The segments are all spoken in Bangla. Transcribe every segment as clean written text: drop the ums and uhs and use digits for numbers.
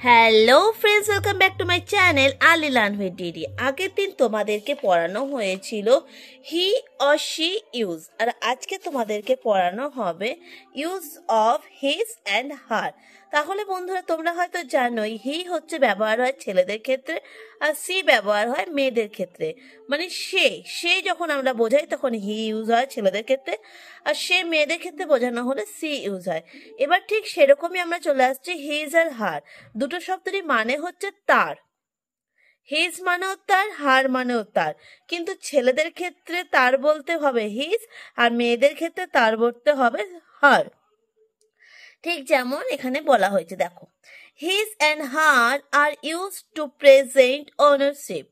Hello friends, welcome back to my channel early learn with DD. আগের দিন তোমাদেরকে পড়ানো হয়েছিল হি অর শি ইউজ, আর আজকে তোমাদেরকে পড়ানো হবে use of his and her. তাহলে বন্ধুরা, তোমরা হয়তো জানোই হি হচ্ছে ব্যবহার হয় ছেলেদের ক্ষেত্রে আর সি ব্যবহার হয় মেয়েদের ক্ষেত্রে। মানে সে যখন আমরা বোঝাই তখন হি ইউজ হয় ছেলেদের ক্ষেত্রে, আর সে মেয়েদের ক্ষেত্রে বোঝানো হলে সি ইউজ হয়। এবার ঠিক সেরকমই আমরা চলে আসছি হিজ আর হার। দুটো শব্দেরই মানে হচ্ছে তার। হিজ মানেও তার, হার মানেও তার, কিন্তু ছেলেদের ক্ষেত্রে তার বলতে হবে হিজ আর মেয়েদের ক্ষেত্রে তার বলতে হবে হার। ঠিক যেমন এখানে বলা হয়েছে, দেখো, his and her are used to present ownership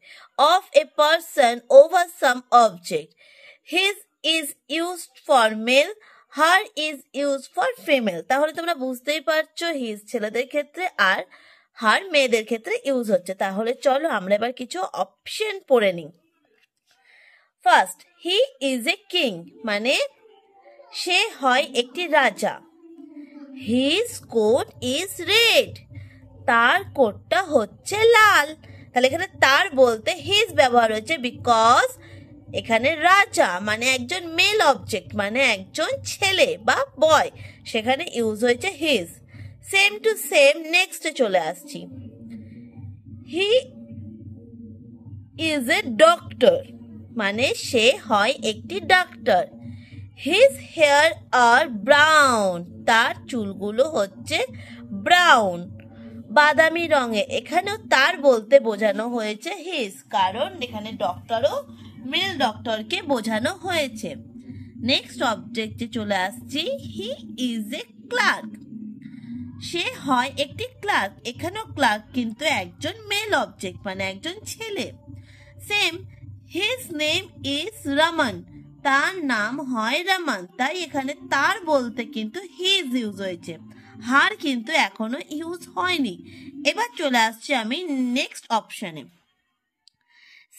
of a person over some object. His is used for mail, her is used for female. তাহলে তোমরা বুঝতেই পারছো হিজ ছেলেদের ক্ষেত্রে আর হার মেয়েদের ক্ষেত্রে ইউজ হচ্ছে। তাহলে চলো আমরা এবার কিছু অপশন পড়ে নিই। First, he is a king, মানে সে হয় একটি রাজা। হিজ কোট ইজ রেড, তার কোটটা হচ্ছে লাল। তাহলে এখানে তার বলতে হিজ ব্যবহার হচ্ছে, বিকজ এখানে রাজা মানে একজন মেল অবজেক্ট, মানে একজন ছেলে বা বয়, সেখানে ইউজ হয়েছে হিজ। সেম টু সেম নেক্সটে চলে আসছি। হি ইজ এ ডক্টর, মানে সে হয় একটি doctor. His hair are brown, তার চুলগুলো হচ্ছে ব্রাউন, বাদামি রঙে। এখানেও তার বলতে বোঝানো হয়েছে হিজ, কারণ এখানে ডক্টরও মেল ডক্টরকে বোঝানো হয়েছে। নেক্সট অবজেক্টে চলে আসছি। হি ইজ এ ক্লার্ক, সে হয় একটি ক্লার্ক। এখানেও ক্লার্ক কিন্তু একজন মেল অবজেক্ট, মানে একজন ছেলে। Same, his name is Raman, তার নাম হয় রমন। তাই এখানে তার বলতে কিন্তু হিজ ইউজ হয়েছে, হার কিন্তু এখনো ইউজ হয়নি। এবার চলে আসছি আমি নেক্সট অপশনে।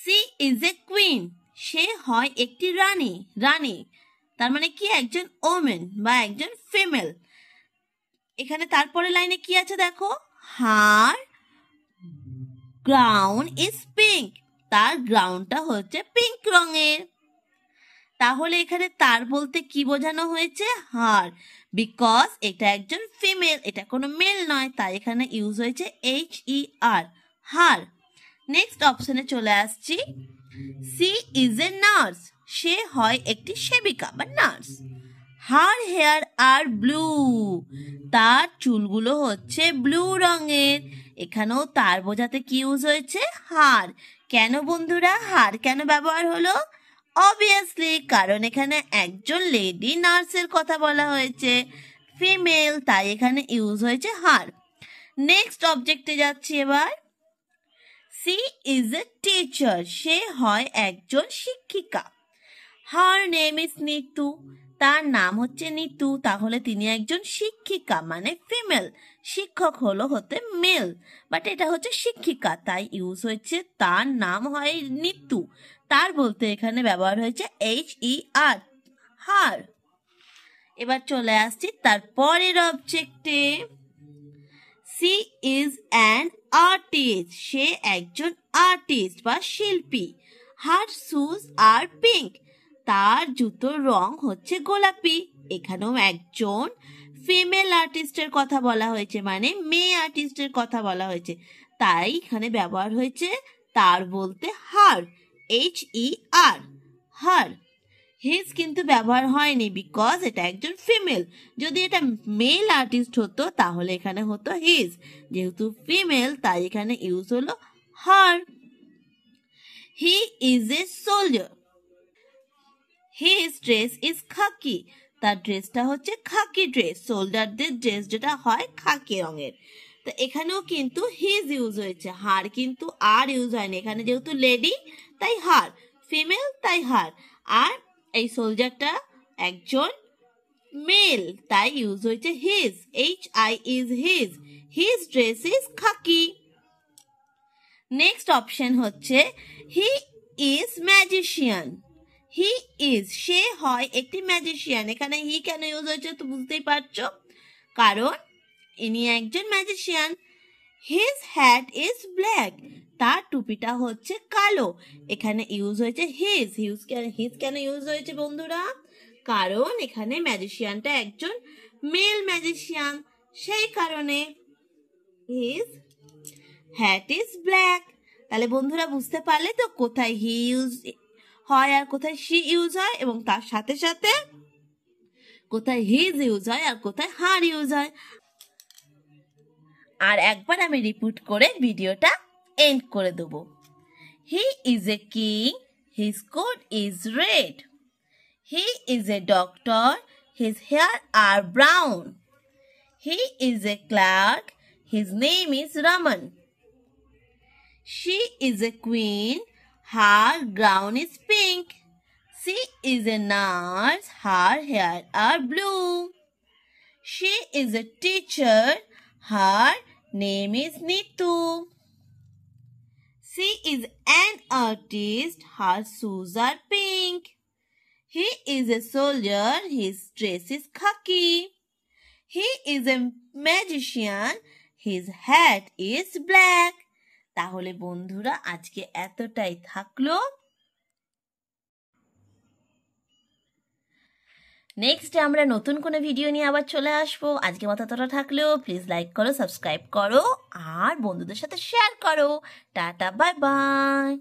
সি ইজ এ কুইন, সে হয় একটি রানী। তার মানে কি, একজন ওমেন বা একজন ফিমেল। এখানে তারপরে লাইনে কি আছে দেখো, হার গ্রাউন্ড ইজ পিঙ্ক, তার গ্রাউন্ডটা হচ্ছে পিঙ্ক রঙের। তাহলে এখানে তার বলতে কি বোঝানো হয়েছে, হার, বিকজ এটা একজন ফিমেল, এটা কোনো মেল নয়, তাই এখানে ইউজ হয়েছে HER, হার। নেক্সট অপশনে চলে আসছি। সি ইজ এ নার্স, সে হয় একটি সেবিকা বা নার্স। হার হেয়ার আর ব্লু, তার চুলগুলো হচ্ছে ব্লু রঙের। এখানেও তার বোঝাতে কি ইউজ হয়েছে, হার। কেন বন্ধুরা, হার কেন ব্যবহার হলো? অবভিয়াসলি কারণ এখানে একজন লেডি নার্সের কথা বলা হয়েছে, ফিমেল, তাই এখানে ইউজ হয়েছে হার। নেক্সট অবজেক্টে যাচ্ছি এবার। সি ইজ এ টিচার, সে হয় একজন শিক্ষিকা। হার নেম ইজ নিতু, তার নাম হচ্ছে নিতু। তাহলে তিনি একজন শিক্ষিকা, মানে ফিমেল। শিক্ষক হলো হতে মেল, বাট এটা হচ্ছে শিক্ষিকা, তাই ইউজ হয়েছে তার নাম হয় নিতু। তার বলতে এখানে ব্যবহার হয়েছে HER, হার। এবার চলে আসছি তারপরের অবজেক্টে। সি ইজ অ্যান আর্টিস্ট, সে একজন আর্টিস্ট বা শিল্পী। হার শুজ আর পিঙ্ক, তার জুতোর রং হচ্ছে গোলাপি। এখানেও একজন ফিমেল আর্টিস্টের কথা বলা হয়েছে, মানে মেয়ে আর্টিস্টের কথা বলা হয়েছে, তাই এখানে ব্যবহার হয়েছে তার বলতে হার, HER, হার। হিজ কিন্তু ব্যবহার হয়নি, বিকজ এটা একজন ফিমেল। যদি এটা মেল আর্টিস্ট হতো তাহলে এখানে হতো হিজ, যেহেতু ফিমেল তাই এখানে ইউজ হলো হার। He is a soldier, his dress is khaki, তার ড্রেসটা হচ্ছে খাকি ড্রেস। সোলজারদের ড্রেস যেটা হয় খাকি রঙের। তো এখানেও কিন্তু হিজ ইউজ হয়েছে, হার কিন্তু আর ইউজ হয়নি। এখানে যেহেতু লেডি তাই হার, ফিমেল তাই হার, আর এই সোলজারটা একজন মেল, তাই ইউজ হয়েছে his, HI is his, his dress is khaki. Next option হচ্ছে he is magician. He is, সে হয় একটি ম্যাজিশিয়ান। এখানে হি কেন ইউজ হয়েছে তো বুঝতেই পারছো, কারণ ইনি একজন magician. His hat is black. তার টুপিটা হচ্ছে কালো। এখানে ইউজ হয়েছে হিজ কেন ইউজ হয়েছে বন্ধুরা? কারণ এখানে ম্যাজিশিয়ানটা একজন মেল ম্যাজিশিয়ান, সেই কারণে হিজ হ্যাট ইজ ব্ল্যাক। তাহলে বন্ধুরা বুঝতে পারলে তো কোথায় হি ইউজ হয় আর কোথায় শি ইউজ হয়, এবং তার সাথে সাথে কোথায় হিজ ইউজ হয় আর কোথায় হার ইউজ হয়। আর একবার আমি রিপিট করে ভিডিওটা এন্ড করে দেব। He is a king, his coat is red. He is a doctor, his hair are brown. He is a clerk, his name is Raman. She is a queen, her gown is pink. She is a nurse, her hair are blue. She is a teacher, her name is Nitu. She is an artist, her shoes are pink. He is a soldier, his dress is khaki. He is a magician, his hat is black. তাহলে বন্ধুরা আজকে এতটাই থাকলো। নেক্সট আমরা নতুন কোনো ভিডিও নিয়ে আবার চলে আসবো। আজকে মতো এতটা থাকলেও প্লিজ লাইক করো, সাবস্ক্রাইব করো আর বন্ধুদের সাথে শেয়ার করো। Tata, bye bye.